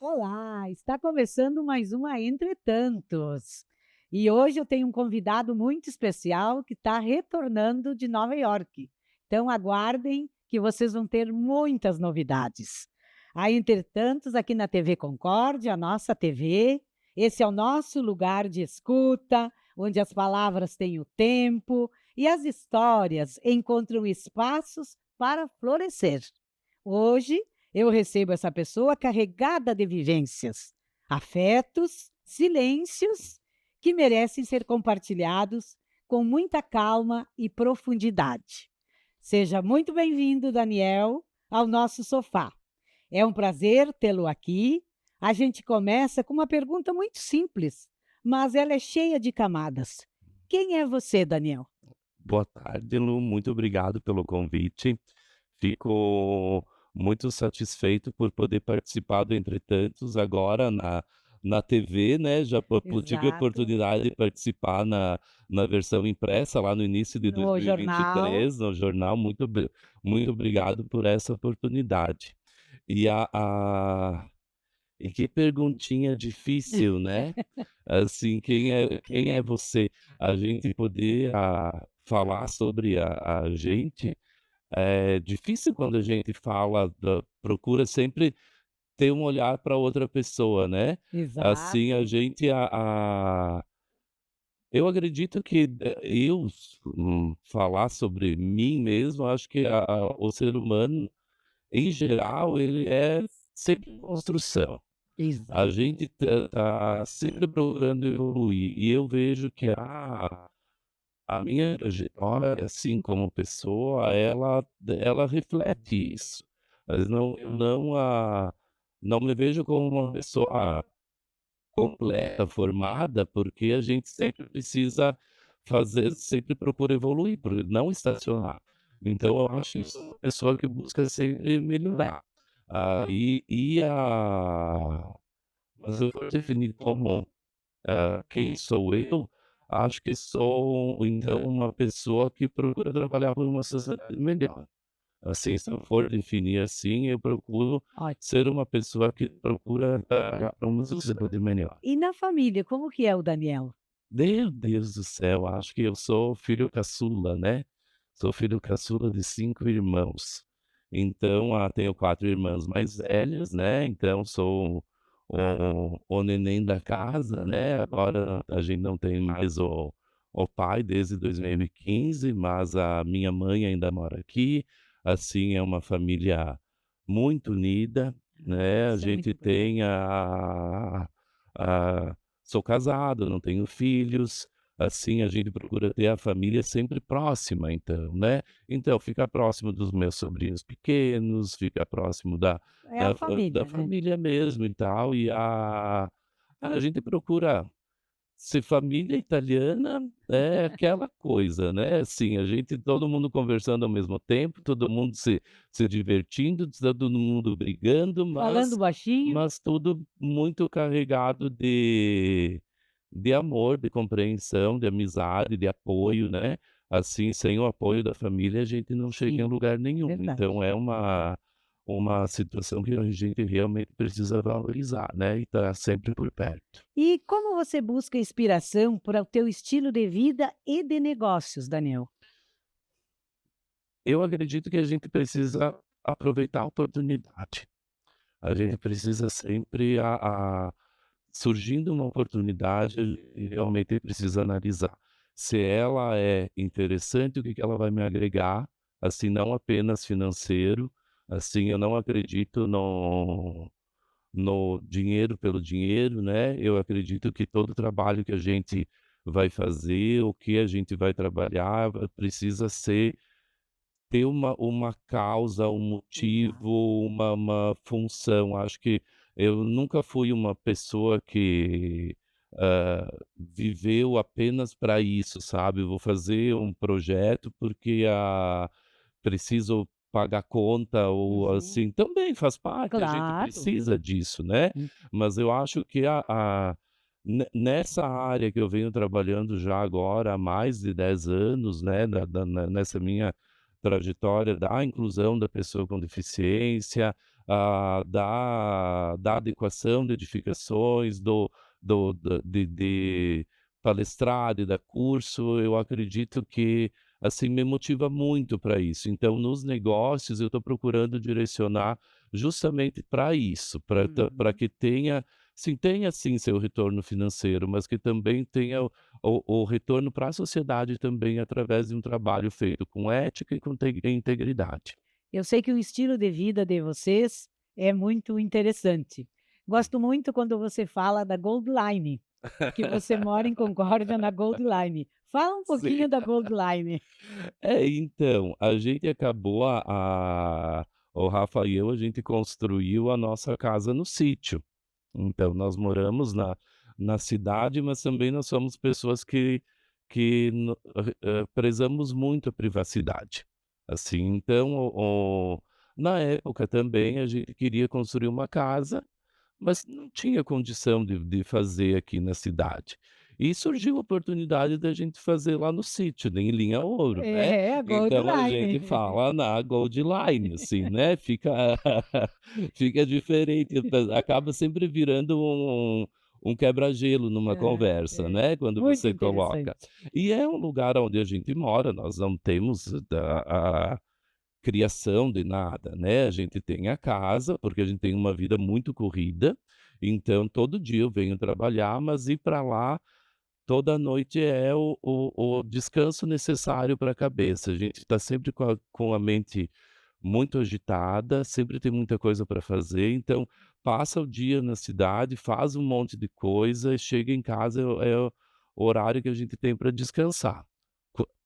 Olá, está começando mais uma Entre Tantos. E hoje eu tenho um convidado muito especial que está retornando de Nova York. Então aguardem que vocês vão ter muitas novidades. A Entre Tantos aqui na TV Concórdia, a nossa TV. Esse é o nosso lugar de escuta, onde as palavras têm o tempo e as histórias encontram espaços para florescer. Hoje eu recebo essa pessoa carregada de vivências, afetos, silêncios que merecem ser compartilhados com muita calma e profundidade. Seja muito bem-vindo, Daniel, ao nosso sofá. É um prazer tê-lo aqui. A gente começa com uma pergunta muito simples, mas ela é cheia de camadas. Quem é você, Daniel? Boa tarde, Lu. Muito obrigado pelo convite. Fico muito satisfeito por poder participar do Entre Tantos agora na TV, né? Tive a Exato. oportunidade de participar na versão impressa lá no início de No jornal. 2023, no jornal. Muito obrigado por essa oportunidade. E que perguntinha difícil, né? Assim, quem é você? A gente poder, falar sobre a gente, é difícil quando a gente procura sempre ter um olhar para outra pessoa, né. Assim, a Exato. gente eu acredito que, falar sobre mim mesmo, acho que o ser humano, em geral, ele é sempre em construção. A Exato. gente tá sempre procurando evoluir, e eu vejo que a minha trajetória, assim, como pessoa, ela reflete isso. Mas não me vejo como uma pessoa completa, formada, porque a gente sempre procura evoluir, por não estacionar. Então eu acho isso uma pessoa que busca sempre melhorar. Mas eu vou definir como, quem sou eu, acho que sou, então, uma pessoa que procura trabalhar por uma sociedade melhor. Assim, se eu for definir assim, eu procuro Ótimo. ser uma pessoa que procura trabalhar para uma sociedade melhor. E na família, como que é o Daniel? Meu Deus do céu, acho que eu sou filho caçula, né. Sou filho caçula de 5 irmãos. Então, tenho 4 irmãs mais velhas, né, então sou o neném da casa, né. Agora a gente não tem mais o pai desde 2015, mas a minha mãe ainda mora aqui. Assim, é uma família muito unida, né. A Isso é gente muito bom. tem a Sou casado, não tenho filhos, assim, a gente procura ter a família sempre próxima então, né. Então ficar próximo dos meus sobrinhos pequenos, ficar próximo É a da família, né? família mesmo e tal, a gente procura ser família italiana é aquela coisa, né, assim, todo mundo conversando ao mesmo tempo, todo mundo se divertindo, todo mundo brigando, Falando baixinho? mas tudo muito carregado de amor, de compreensão, de amizade, de apoio, né. Assim, sem o apoio da família, a gente não chega em Sim, lugar nenhum. verdade. Então é uma situação que a gente realmente precisa valorizar, né, e estar sempre por perto. E como você busca inspiração para o teu estilo de vida e de negócios, Daniel? Eu acredito que a gente precisa aproveitar a oportunidade. A gente precisa sempre surgindo uma oportunidade, e realmente precisa analisar se ela é interessante, o que que ela vai me agregar, assim, não apenas financeiro, assim, eu não acredito no dinheiro pelo dinheiro, né, eu acredito que todo trabalho que a gente vai fazer, o que a gente vai trabalhar, precisa ter uma causa, um Exato. motivo, uma função. Acho que eu nunca fui uma pessoa que, viveu apenas para isso, sabe. Eu vou fazer um projeto porque, preciso pagar conta ou Uhum. assim, também faz parte, a gente Claro. precisa disso, né. Hum, Mas eu acho que nessa área que eu venho trabalhando já agora há mais de 10 anos, né, nessa minha trajetória da inclusão da pessoa com deficiência, da adequação de edificações, de palestrar, de dar curso, eu acredito que, assim, me motiva muito para isso. Então, nos negócios, eu estou procurando direcionar justamente para isso, para Uhum. que tenha, sim, tenha sim seu retorno financeiro, mas que também tenha o retorno para a sociedade também através de um trabalho feito com ética e com integridade. Eu sei que o estilo de vida de vocês é muito interessante. Gosto muito quando você fala da Gold Line, que você mora em Concórdia na Gold Line. Fala um Sim. pouquinho da Gold Line. É, então, a gente acabou o Rafa e eu, a gente construiu a nossa casa no sítio. Então, nós moramos na cidade, mas também nós somos pessoas que prezamos muito a privacidade. Assim, então, na época também a gente queria construir uma casa, mas não tinha condição de fazer aqui na cidade. E surgiu a oportunidade da gente fazer lá no sítio, em Linha Ouro, né. É, a Gold Então a Line. gente fala na Gold Line, assim, né, fica fica diferente, acaba sempre virando um quebra-gelo numa É, conversa, é. né, quando Muito você coloca. interessante. E é um lugar onde a gente mora, nós não temos a criação de nada, né, a gente tem a casa, porque a gente tem uma vida muito corrida, então todo dia eu venho trabalhar, mas ir para lá toda noite é o descanso necessário para a cabeça. A gente está sempre com a mente muito agitada, sempre tem muita coisa para fazer, então passa o dia na cidade, faz um monte de coisa e chega em casa é o horário que a gente tem para descansar.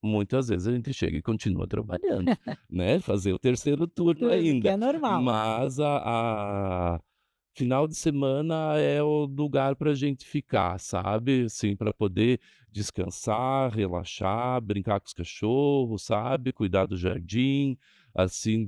Muitas vezes a gente chega e continua trabalhando, né, fazer o terceiro turno Tudo que ainda, é normal. mas a final de semana é o lugar para a gente ficar, sabe, assim, para poder descansar, relaxar, brincar com os cachorros, sabe, cuidar do jardim, assim,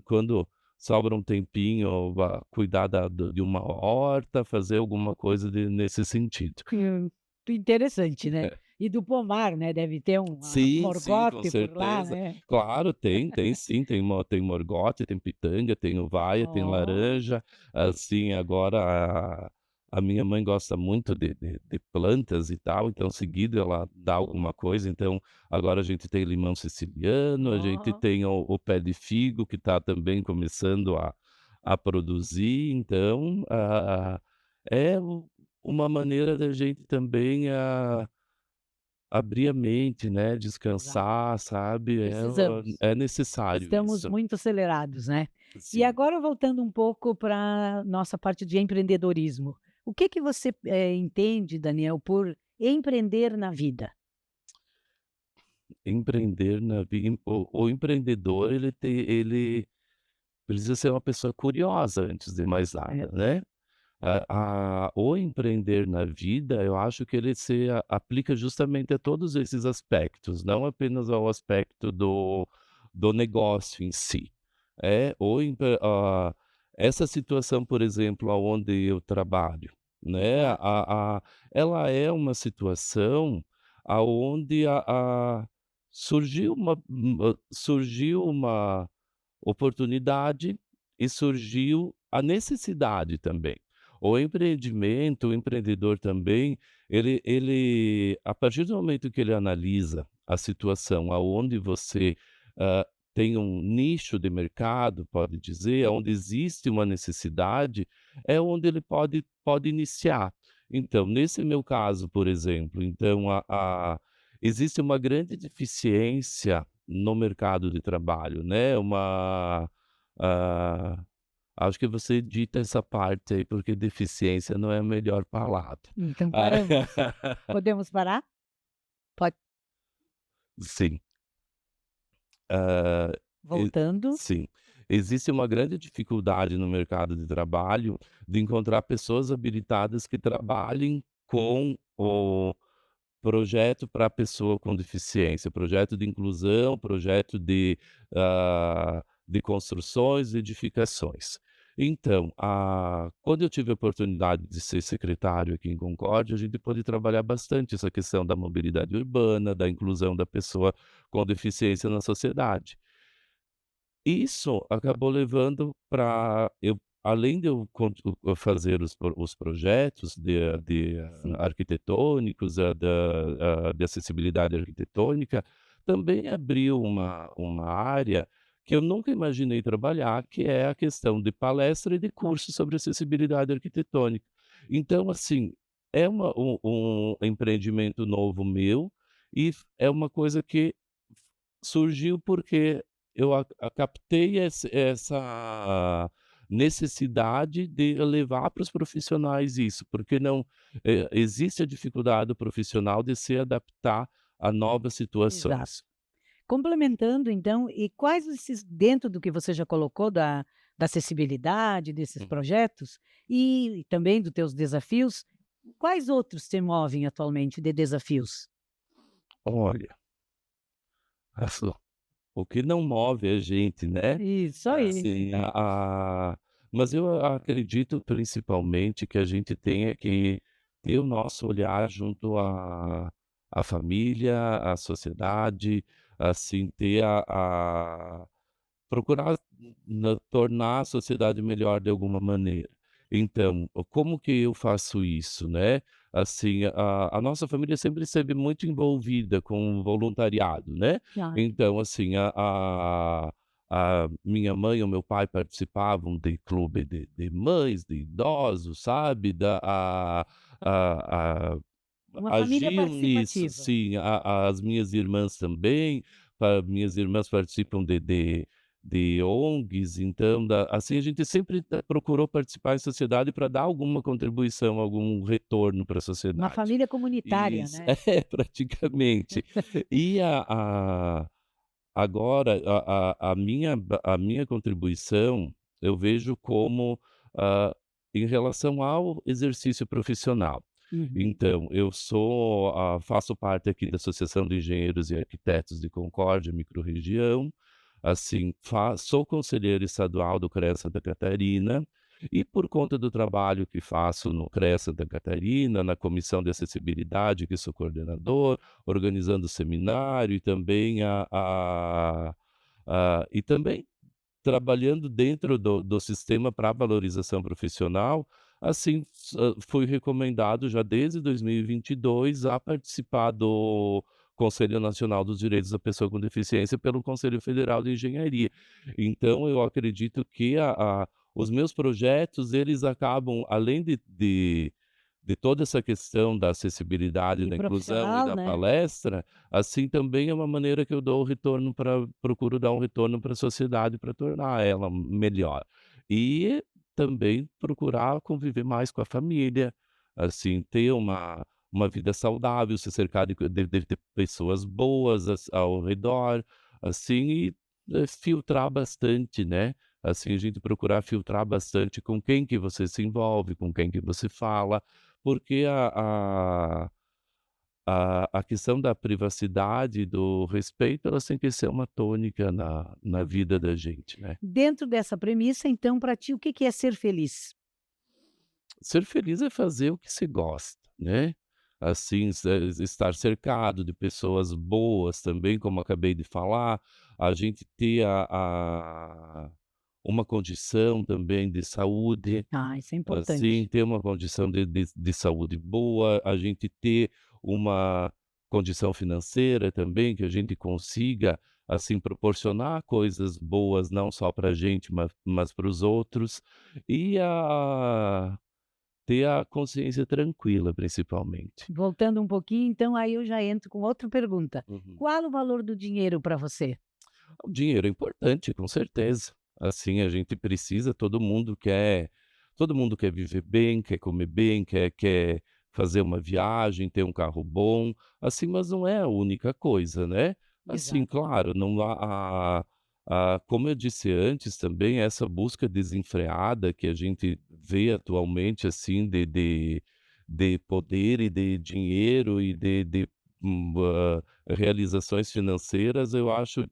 quando sobra um tempinho, cuidar de uma horta, fazer alguma coisa nesse sentido. Hum, interessante, né. É. E do pomar, né, deve ter um Sim, sim, com morgote por lá, certeza. né. Claro, tem sim, tem morgote, tem pitanga, tem uvaia, tem Ó. laranja, assim, agora a minha mãe gosta muito de plantas e tal, então seguido ela dá alguma coisa, então agora a gente tem limão siciliano, a gente Ó. tem o pé de figo que está também começando a produzir, então, é uma maneira da gente também, abrir a mente, né, Exato. descansar, sabe, Precisamos. é necessário Estamos isso. muito acelerados, né. E Sim. agora voltando um pouco para nossa parte de empreendedorismo. O que que você, entende, Daniel, por empreender na vida? Empreender na vida, o empreendedor ele precisa ser uma pessoa curiosa antes de mais É. nada, né. O empreender na vida, eu acho que ele se aplica justamente a todos esses aspectos, não apenas ao aspecto do negócio em si. Essa situação, por exemplo, aonde eu trabalho, né, Exato. ela é uma situação aonde surgiu uma oportunidade e surgiu a necessidade também. O empreendedor também, a partir do momento que ele analisa a situação aonde você, hã, tem um nicho de mercado, pode dizer, onde existe uma necessidade, é onde ele pode iniciar. Então, nesse meu caso, por exemplo, então existe uma grande deficiência no mercado de trabalho, né, ah, acho que você dita essa parte aí, porque deficiência não é a melhor palavra. Então Ah, paramos. Podemos parar? Pode. sim, hã, e Voltando. sim. Existe uma grande dificuldade no mercado de trabalho de encontrar pessoas habilitadas que trabalhem com o projeto para pessoa com deficiência, projeto de inclusão, projeto de construções e edificações. Então, quando eu tive a oportunidade de ser secretário aqui em Concórdia, a gente pôde trabalhar bastante essa questão da mobilidade urbana, da inclusão da pessoa com deficiência na sociedade. Isso acabou levando para eu, além de eu fazer os projetos Sim, arquitetônicos, de acessibilidade arquitetônica, também abriu uma área que eu nunca imaginei trabalhar, que é a questão de palestra e de curso sobre acessibilidade arquitetônica. Então, assim, é um empreendimento novo meu e é uma coisa que surgiu porque eu captei essa necessidade de levar para os profissionais isso, porque não existe a dificuldade do profissional de se adaptar a novas exato. situações. Complementando então, e quais esses dentro do que você já colocou da acessibilidade, desses Hum. projetos, e também dos teus desafios, quais outros te movem atualmente de desafios? Olha, assim, o que não move a gente, né, Isso é aí. assim, mas eu acredito principalmente que a gente tenha que ter o nosso olhar junto à família, à sociedade, assim, ter procurar tornar a sociedade melhor de alguma maneira. Então, como que eu faço isso, né? Assim, a nossa família sempre esteve muito envolvida com voluntariado, né? Ah, Então, assim, a minha mãe e o meu pai participavam de clube de mães, de idosos, sabe? A, uma família agiam nisso, participativa. sim, as minhas irmãs também, minhas irmãs participam de ONGs, então assim, a gente sempre procurou participar em sociedade para dar alguma contribuição, algum retorno para a Uma sociedade. família comunitária, Isso, né. é, praticamente. E agora a minha contribuição, eu vejo como, hã, em relação ao exercício profissional. Uhum. Então, faço parte aqui da Associação de Engenheiros e Arquitetos de Concórdia, microrregião, assim, sou conselheiro estadual do CREA Santa Catarina, e por conta do trabalho que faço no CREA Santa Catarina, na comissão de acessibilidade, que sou coordenador, organizando seminário e também e também trabalhando dentro do sistema para valorização profissional, assim, fui recomendado já desde 2022 a participar do Conselho Nacional dos Direitos da Pessoa com Deficiência pelo Conselho Federal de Engenharia. Então eu acredito que os meus projetos, eles acabam, além de toda essa questão da acessibilidade, E da inclusão e profissional, da né. palestra, assim também é uma maneira que eu dou o retorno para procuro dar um retorno para a sociedade para tornar ela melhor. E também procurar conviver mais com a família, assim, ter uma vida saudável, se cercar de pessoas boas ao redor, assim, e filtrar bastante, né, assim, a gente procurar filtrar bastante com quem que você se envolve, com quem que você fala, porque a questão da privacidade e do respeito, elas têm que ser uma tônica na Na vida vida. da gente, né. Dentro dessa premissa, então, para ti, o que que é ser feliz? Ser feliz é fazer o que se gosta, né. Assim, estar cercado de pessoas boas também, como acabei de falar, a gente ter uma condição também de saúde. Ah, isso é Assim, importante. ter uma condição de saúde boa, a gente ter uma condição financeira também, que a gente consiga, assim, proporcionar coisas boas não só para a gente, mas para os outros, e ter a consciência tranquila, principalmente. Voltando um pouquinho, então, aí eu já entro com outra pergunta. Uhum. Qual o valor do dinheiro para você? O dinheiro é importante, com certeza. Assim, a gente precisa, todo mundo quer viver bem, quer comer bem, quer fazer uma viagem, ter um carro bom, assim, mas não é a única coisa, né. Assim, Exato. claro, não como eu disse antes também, essa busca desenfreada que a gente vê atualmente, assim, de poder e de dinheiro e de realizações financeiras, eu acho,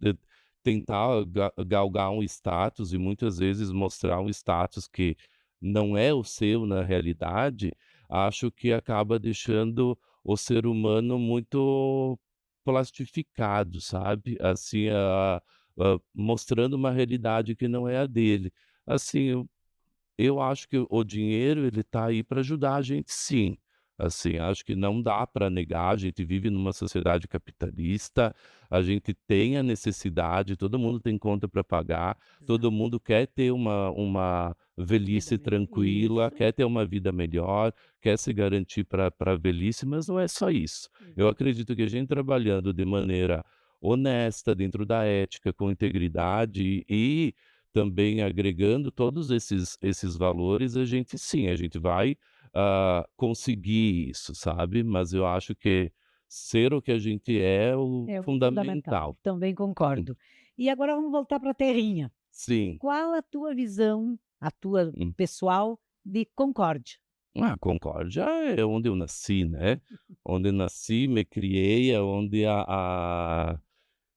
tentar galgar um status e muitas vezes mostrar um status que não é o seu na realidade, acho que acaba deixando o ser humano muito plastificado, sabe. Assim, mostrando uma realidade que não é a dele. Assim, eu acho que o dinheiro ele está aí para ajudar a gente sim. Assim, acho que não dá para negar, a gente vive numa sociedade capitalista, a gente tem a necessidade, todo mundo tem conta para pagar, todo Exato. mundo quer ter uma Vida velhice melhor. tranquila, Isso. quer ter uma vida melhor, quer se garantir para a velhice, mas não é só isso. Eu Exato. acredito que a gente trabalhando de maneira honesta, dentro da ética, com integridade e também agregando todos esses valores, a gente sim, a gente vai, conseguir isso, sabe. Mas eu acho que ser o que a gente é o É o fundamental, fundamental. também Hum, concordo. E agora vamos voltar para a terrinha. sim. Qual a tua visão, a tua Hum. pessoal, de Concórdia? Concórdia é onde eu nasci, né, onde eu nasci, me criei, é onde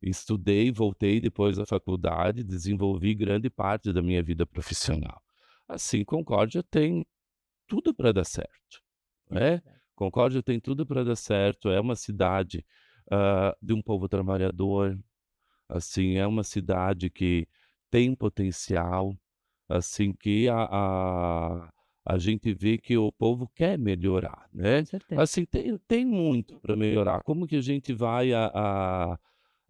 estudei, voltei depois da faculdade, desenvolvi grande parte da minha vida profissional. Assim, Concórdia tem tudo para dar certo, É né. verdade. Concórdia tem tudo para dar certo, é uma cidade, de um povo trabalhador, assim, é uma cidade que tem potencial, assim, que a gente vê que o povo quer melhorar, Com né. certeza. Assim, tem muito para melhorar, como que a gente vai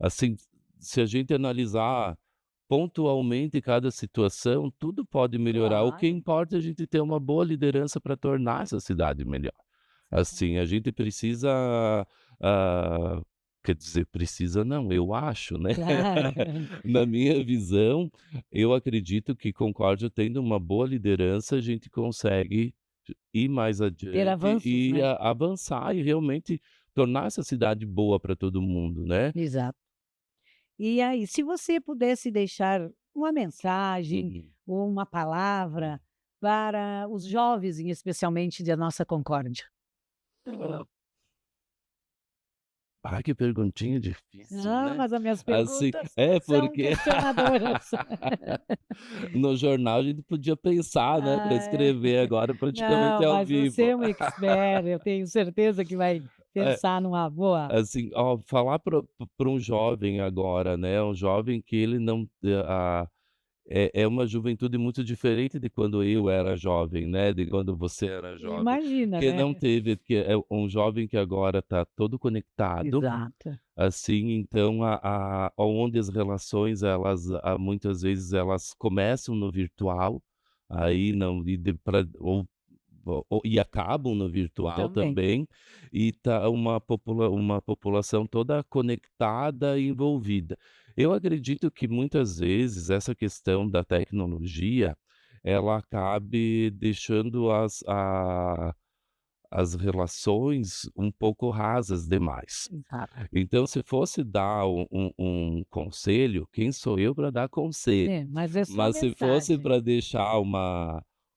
assim, se a gente analisar pontualmente cada situação, tudo pode melhorar, o que Claro, importa é a gente ter uma boa liderança para tornar essa cidade melhor. Assim, exatamente. a gente precisa, quer dizer, precisa não, eu acho, né, Claro. na minha visão, eu acredito que Concórdia tendo uma boa liderança, a gente consegue ir mais Ter adiante avanços, e né. avançar e realmente tornar essa cidade boa para todo mundo, né. Exato. E aí, se você pudesse deixar uma mensagem Uhum. ou uma palavra para os jovens, em especialmente da nossa Concórdia? Ai, que perguntinha difícil, Ah, né. mas as minhas Assim perguntas é, são porque questionadoras. no jornal a gente podia pensar, né, para Ah, é. escrever, agora praticamente Não, é ao mas você vivo. é um expert, eu tenho certeza que vai É, pensar numa boa. assim, ó, falar para um jovem agora, né, um jovem que ele não, é uma juventude muito diferente de quando eu era jovem, né, de quando você era jovem, Imagina, que né. não teve que é um jovem que agora está todo conectado. Exato. Assim, então onde as relações elas, muitas vezes elas começam no virtual, aí não e de pra ou e acabam no virtual Também. também, e tá uma população toda conectada e envolvida. Eu acredito que muitas vezes essa questão da tecnologia, ela acabe deixando as relações um pouco rasas demais. Exato. Então, se fosse dar um conselho, quem sou eu para dar conselho? É, mas é só Mas se fosse mensagem. para deixar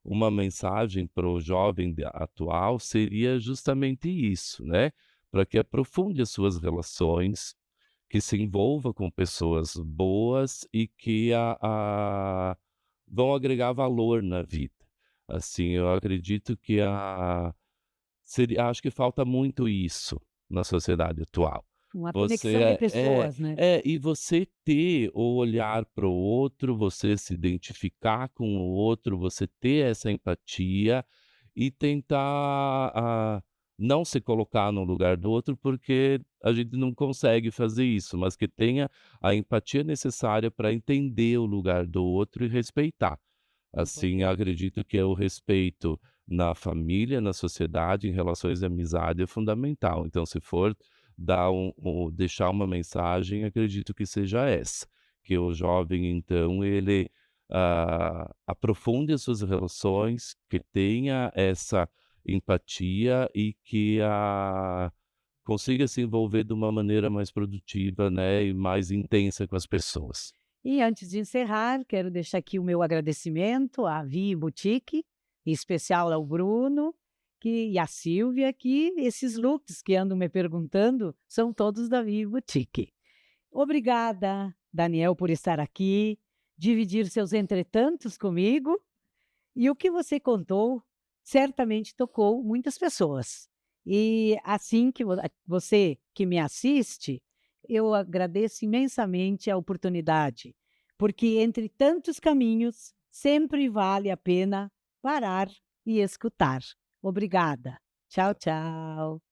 uma mensagem para o jovem atual, seria justamente isso, né? Para que aprofunde as suas relações, que se envolva com pessoas boas e que vão agregar valor na vida. Assim, eu acredito que acho que falta muito isso na sociedade atual. Uma Você conexão de é pessoas, né. e você ter o olhar para o outro, você se identificar com o outro, você ter essa empatia e tentar, não se colocar no lugar do outro, porque a gente não consegue fazer isso, mas que tenha a empatia necessária para entender o lugar do outro e respeitar. Assim, Importante. acredito que é o respeito na família, na sociedade, em relações de amizade é fundamental. Então, se for deixar uma mensagem, acredito que seja essa, que o jovem, então, ele, aprofunde as suas relações, que tenha essa empatia e que, consiga se envolver de uma maneira mais produtiva, né, e mais intensa com as pessoas. E antes de encerrar, quero deixar aqui o meu agradecimento à Vi Boutique, em especial ao Bruno e a Silvia, que esses looks que andam me perguntando são todos da Vi Boutique. Obrigada, Daniel, por estar aqui, dividir seus entretantos comigo, e o que você contou certamente tocou muitas pessoas. E assim que você que me assiste, eu agradeço imensamente a oportunidade, porque entre tantos caminhos, sempre vale a pena parar e escutar. Obrigada. Tchau, tchau.